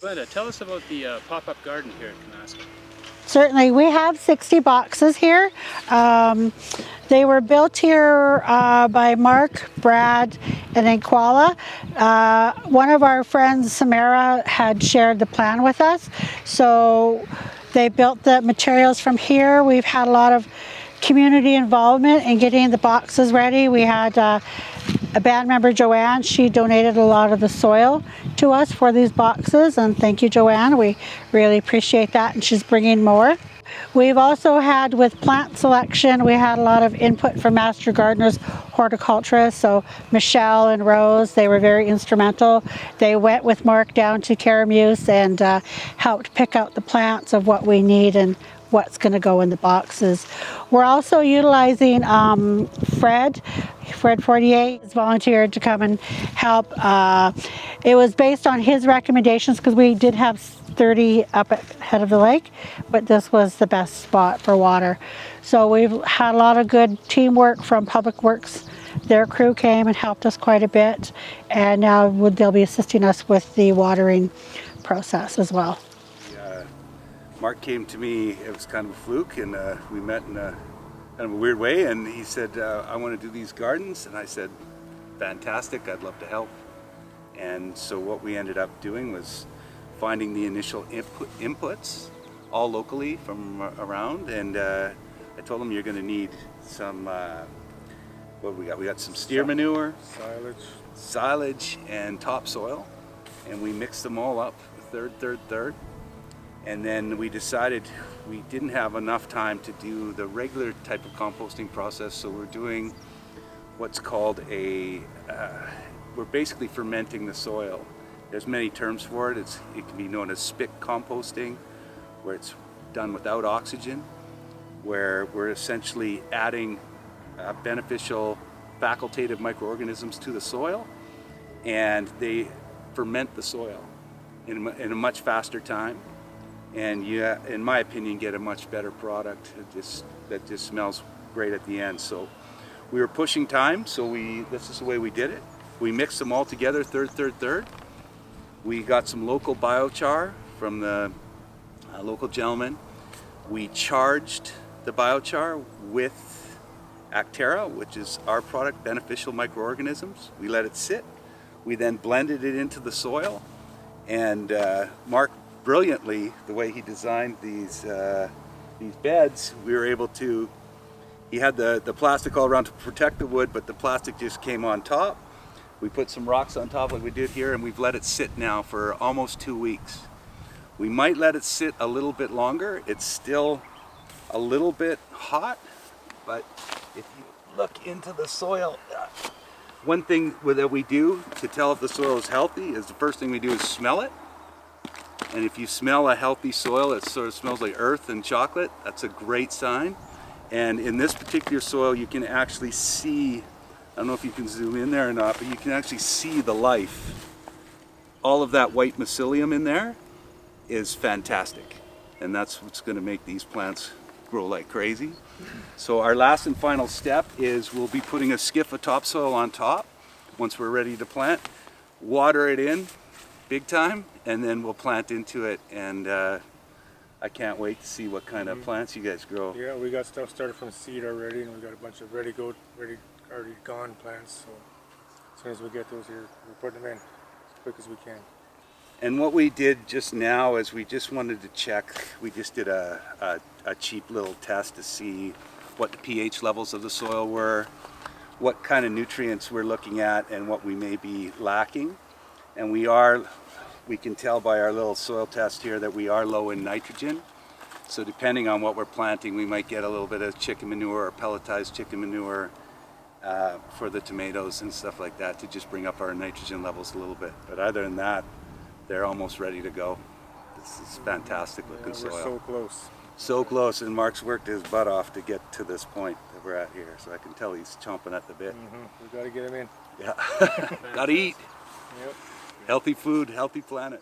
Glenda, tell us about the pop-up garden here at Kanaska. Certainly, we have 60 boxes here. They were built here by Mark, Brad, and Inquala. One of our friends, Samara, had shared the plan with us. So they built the materials from here. We've had a lot of community involvement in getting the boxes ready. We had a band member, Joanne, she donated a lot of the soil to us for these boxes, and thank you, Joanne. We really appreciate that, and she's bringing more. We've also had, with plant selection, we had a lot of input from master gardeners, horticulturists, so Michelle and Rose, they were very instrumental. They went with Mark down to Caramuse and helped pick out the plants of what we need and what's going to go in the boxes. We're also utilizing Fred 48 has volunteered to come and help. It was based on his recommendations because we did have 30 up at head of the lake, but this was the best spot for water. So we've had a lot of good teamwork from Public Works. Their crew came and helped us quite a bit, and now they'll be assisting us with the watering process as well. Mark came to me, it was kind of a fluke, and we met in a kind of a weird way, and he said, I want to do these gardens, and I said, fantastic, I'd love to help. And so what we ended up doing was finding the initial inputs, all locally from around, and I told him you're going to need some, what we got? We got some steer manure, silage, and topsoil, and we mixed them all up, third. And then we decided we didn't have enough time to do the regular type of composting process, so we're doing what's called we're basically fermenting the soil. There's many terms for it. It can be known as spick composting, where it's done without oxygen, where we're essentially adding beneficial facultative microorganisms to the soil, and they ferment the soil in a much faster time. And you, in my opinion, get a much better product that just smells great at the end. So we were pushing time, so this is the way we did it. We mixed them all together, third. We got some local biochar from the local gentleman. We charged the biochar with Actera, which is our product, beneficial microorganisms. We let it sit. We then blended it into the soil, and Mark, brilliantly, the way he designed these beds, we were able to, he had the plastic all around to protect the wood, but the plastic just came on top. We put some rocks on top like we did here, and we've let it sit now for almost 2 weeks. We might let it sit a little bit longer. It's still a little bit hot, but if you look into the soil, one thing that we do to tell if the soil is healthy is the first thing we do is smell it. And if you smell a healthy soil, it sort of smells like earth and chocolate, that's a great sign. And in this particular soil, you can actually see, I don't know if you can zoom in there or not, but you can actually see the life. All of that white mycelium in there is fantastic. And that's what's going to make these plants grow like crazy. So our last and final step is we'll be putting a skiff of topsoil on top once we're ready to plant. Water it in big time, and then we'll plant into it, and I can't wait to see what kind of plants you guys grow. Yeah, we got stuff started from seed already, and we got a bunch of already gone plants, so as soon as we get those here, we're putting them in as quick as we can. And what we did just now is we just wanted to check, we just did a cheap little test to see what the pH levels of the soil were, what kind of nutrients we're looking at, and what we may be lacking. And we can tell by our little soil test here that we are low in nitrogen. So depending on what we're planting, we might get a little bit of chicken manure or pelletized chicken manure for the tomatoes and stuff like that to just bring up our nitrogen levels a little bit. But other than that, they're almost ready to go. This is fantastic looking soil. We're so close. So close, and Mark's worked his butt off to get to this point that we're at here. So I can tell he's chomping at the bit. We got to get him in. Yeah, gotta eat. Yep. Healthy food, healthy planet.